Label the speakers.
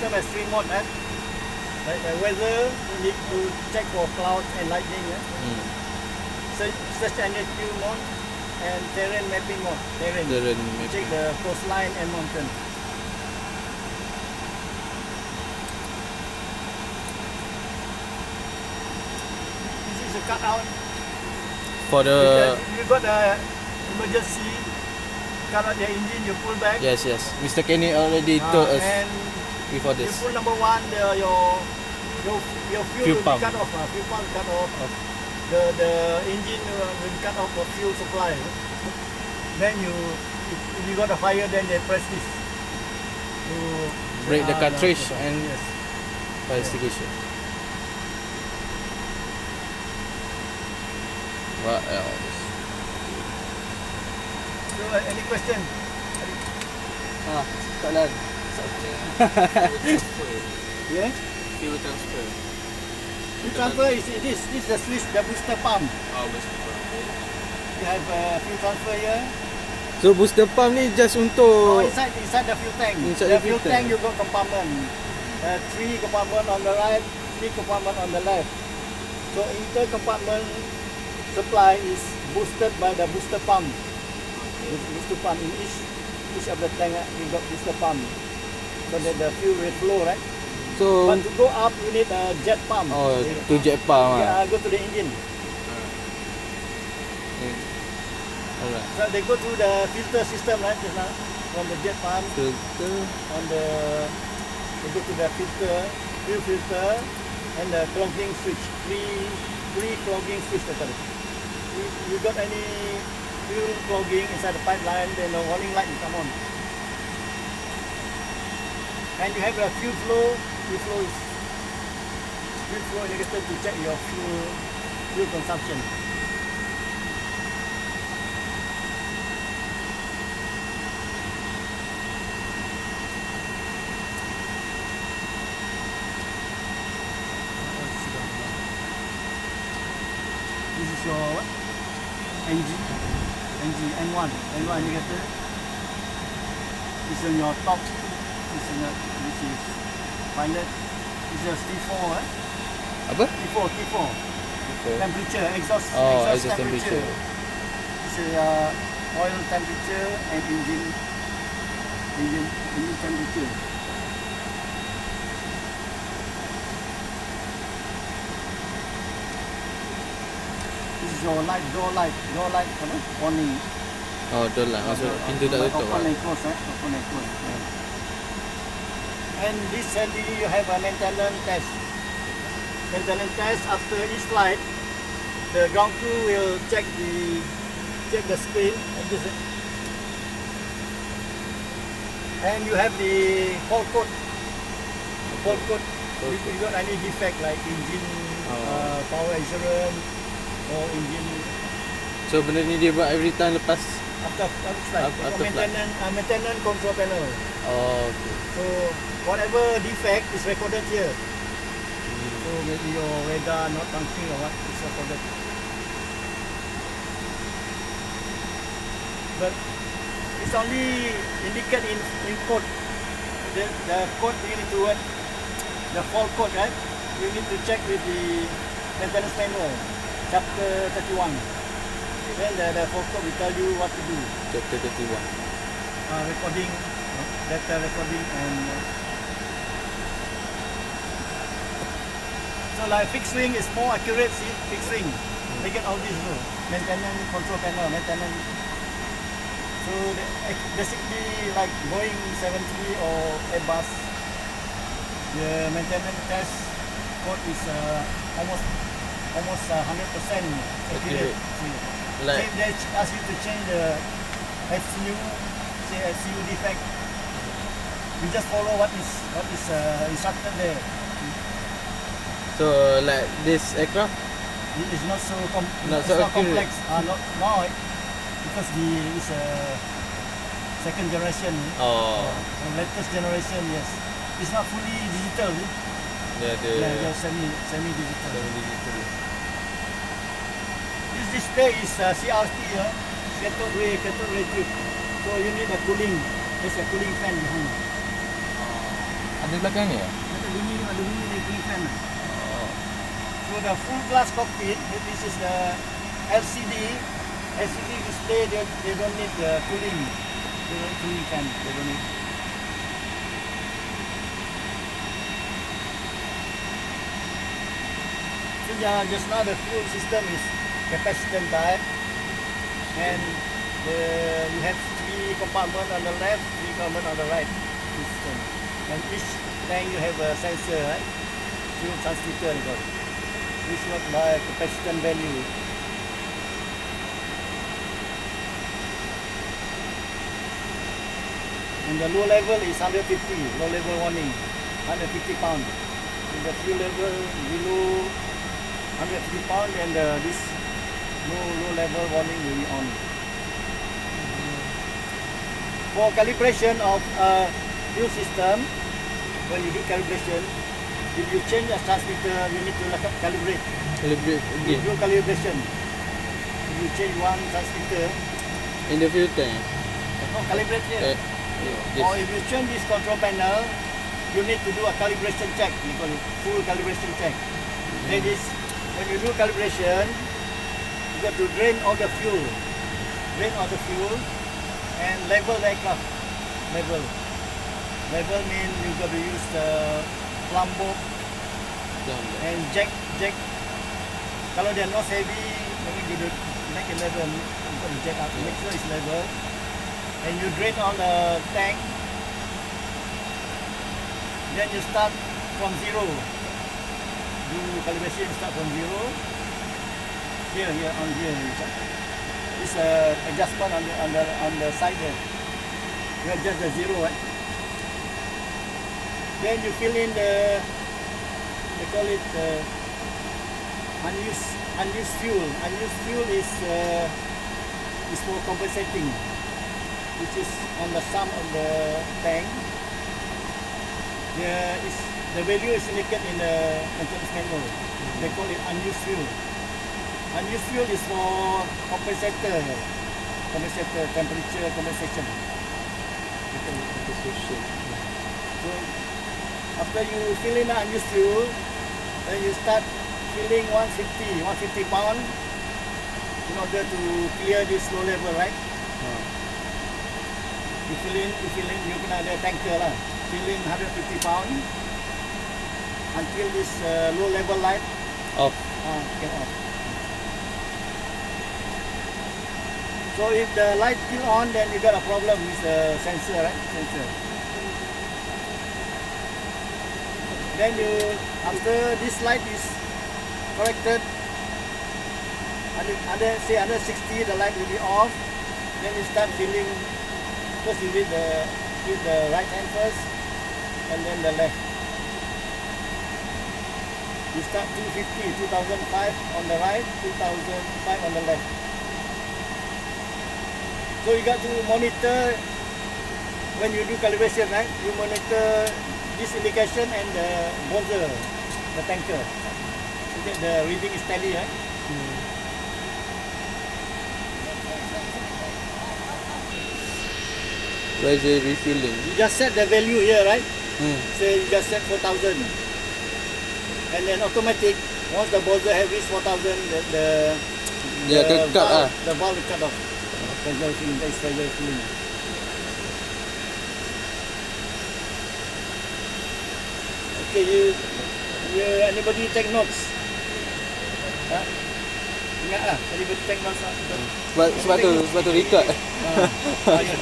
Speaker 1: system has 3 modes, right? Like weather, you need to check for clouds and lightning. Search and rescue mode and terrain mapping mode. Terrain mapping. Check the coastline and mountain. This is a cutout.
Speaker 2: For the
Speaker 1: you got the emergency. Cut out the engine, you pull back.
Speaker 2: Yes. Mr. Kenny already told us
Speaker 1: and
Speaker 2: before this.
Speaker 1: You pull number 1, your fuel will
Speaker 2: pump.
Speaker 1: be cut off. Fuel pump cut off. The engine will cut off the fuel supply. Then if you got a fire, then they press this to
Speaker 2: break the cartridge and fire extinguisher. What else?
Speaker 1: So any question?
Speaker 2: Soalan.
Speaker 1: Yeah.
Speaker 3: Fuel transfer.
Speaker 1: Fuel transfer is this. This is the switch, the booster pump.
Speaker 3: Booster pump.
Speaker 1: You have fuel transfer here.
Speaker 2: So booster pump ni just untuk
Speaker 1: Inside the fuel tank.
Speaker 2: Inside
Speaker 1: the fuel tank you got compartment. 3 compartment on the right, 3 compartment on the left. So inter compartment supply is boosted by the booster pump. Booster pump in each of the tank you got booster pump. So that the fuel will flow, right?
Speaker 2: So
Speaker 1: but to go up you need a jet pump.
Speaker 2: To jet pump.
Speaker 1: Yeah, go to the engine.
Speaker 2: Alright.
Speaker 1: So they go through the filter system, right? Just now, from the jet pump.
Speaker 2: Filter.
Speaker 1: They go to the fuel filter, and the clogging switch. Three clogging switch. You got any fuel clogging inside the pipeline, then the warning light will come on. And you have a fuel flow. Fuel flow indicator to check your fuel consumption. This is your what? N1 indicator. This is on your top. This is pilot. This is T4.
Speaker 2: Apa?
Speaker 1: T4. Temperature, exhaust temperature. This is oil temperature and engine temperature. This is your door light warning.
Speaker 2: Door light. Maksud pintu tak tutup.
Speaker 1: Open and close, right? Open and close. And this handy you have a maintenance test. Maintenance test after each flight, the ground crew will check the screen and you have the fault code. If you got any defect like engine power assurance or engine.
Speaker 2: So benda ni dia buat every time lepas
Speaker 1: after flight. Maintenance control panel.
Speaker 2: Okay.
Speaker 1: So whatever defect is recorded here. So maybe your radar not functioning or what is recorded. But it's only indicated in code. The code you need to what? The fault code, right? You need to check with the maintenance manual, chapter 31. Then the fault code will tell you what to do.
Speaker 2: Chapter 31.
Speaker 1: Recording, data recording and. So like fixed wing is more accurate, see, fixed wing. They get all these maintenance control panel, maintenance. So basically like Boeing 737 or Airbus, the maintenance test code is almost 100% accurate.
Speaker 2: Like
Speaker 1: if they ask you to change the FCU, say FCU defect, you just follow what is instructed there.
Speaker 2: So like this aircraft,
Speaker 1: it is not so
Speaker 2: not
Speaker 1: complex. No, because it's a second generation. Latest generation, yes. It's not fully digital. They're semi-digital. This display is CRT, cathode ray tube. So you need a cooling. There's a cooling fan behind.
Speaker 2: Ada belakang ni ya?
Speaker 1: Ada bunyi dari cooling fan.
Speaker 2: Oh.
Speaker 1: So the full glass cockpit, this is the LCD. LCD display, they don't need the cooling. They don't need cooling fan. They don't need. So just now the fuel system is capacitor type, and you have 3 compartments on the left, 3 compartments on the right system. And each tank you have a sensor, right? Fuel transmitter. This is what by capacitance value. And the low level is 150, low level warning, 150 pounds. And the fuel level below 150 pounds, and this low level warning will be on. For calibration of fuel system, when you do calibration, if you change a transmitter, you need to calibrate.
Speaker 2: Calibrate
Speaker 1: You
Speaker 2: again.
Speaker 1: do calibration. If you change one transmitter,
Speaker 2: In the fuel tank.
Speaker 1: no calibrate here.
Speaker 2: Yes.
Speaker 1: Or if you change this control panel, you need to do a calibration check. We call it full calibration check. That is, when you do calibration, you got to drain all the fuel. Drain all the fuel and level the aircraft. Level means you got to use the plumb bob
Speaker 2: Down there.
Speaker 1: and jack. Kalau dia nose heavy, maybe you do make it level. You got to jack up, make sure it's level. And you drain all the tank. Then you start from zero. Do calibration, start from zero. Here, on here. This adjustment on the side there. You adjust the zero, right? Then you fill in the, they call it unused fuel. Unused fuel is for compensating, which is on the sum of the tank. The value is indicated in the maintenance manual. They call it unused fuel. Unused fuel is for compensator temperature compensation. So after you fill in the unused fuel, then you start filling 150 pounds in order to clear this low level, right? You fill in, you can ada tanker lah. Fill in 150 pounds until this low level light
Speaker 2: Off.
Speaker 1: get off. So if the light still on, then you got a problem with the sensor, right? Sensor. Then you, after this light is corrected, under 60, the light will be off. Then you start filling. First you read the right hand first, and then the left. You start 250, 2005 on the right, 2005 on the left. So you got to monitor when you do calibration, right? You monitor this indication and the buzzer, the tanker, so that the reading is tally, right?
Speaker 2: Where is the refueling?
Speaker 1: You just set the value here, right? Say you just set 4,000, and then automatic. Once the buzzer have reached 4,000, the valve will cut off. Pressure filling, that is pressure filling. Okay, you anybody take notes? Ingat lah, anybody take notes lah.
Speaker 2: Sebab tu record.
Speaker 1: Ya.